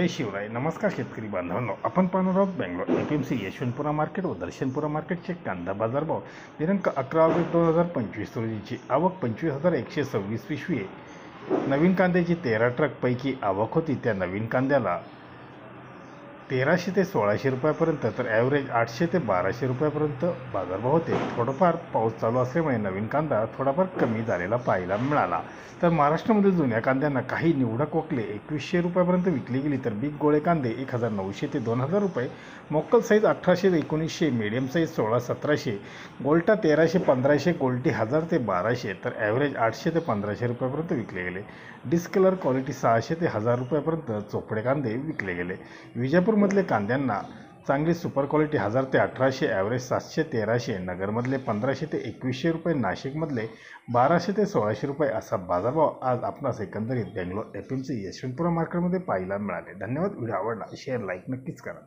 जय शिवराय. नमस्कार शेतकरी बांधवांनो, आपण पाहणार आहोत बेंगलोर APMC यशवंतपुरा मार्केट व दर्शनपुरा मार्केटचे कांदा बाजारभाव दिनांक 11 ऑगस्ट 2025 रोजीची आवक 25,126 पिशवी आहे. नवीन कांद्याची 13 ट्रकपैकी आवक होती. त्या नवीन कांद्याला 1300 ते 1600 रुपयापर्यंत तर ॲव्हरेज 800 ते 1200 रुपयापर्यंत बाजारभाव होते. थोडंफार पाऊस चालू असल्यामुळे नवीन कांदा थोडाफार कमी झालेला पाहायला मिळाला. तर महाराष्ट्रामधील जुन्या कांद्यांना काही निवडक वकले 2100 रुपयापर्यंत विकली गेली. तर बिग गोळे कांदे 1900 ते 2000 रुपये, मोक्कल साईज 1800 ते 1900, मीडियम साईज 1600-1700, गोल्टा 1300-1500, गोल्टी 1000 ते 1200 तर ॲव्हरेज 800 ते 1500 रुपयापर्यंत विकले गेले. डिस्कलर क्वालिटी 600 ते 1000 रुपयापर्यंत चोपडे कांदे विकले गेले. विजापूरमधले कांद्यांना चांगली सुपर क्वालिटी 1000 ते 1800, ॲव्हरेज 700-1300, नगरमधले 1500 ते 2100 रुपये, नाशिकमधले 1200 ते 1600 रुपये असा बाजारभाव आज आपणास एकंदरीत बेंगलोर APMC यशवंतपुरा मार्केटमध्ये पाहायला मिळाले. धन्यवाद. व्हिडिओ आवडला शेअर लाईक नक्कीच करा.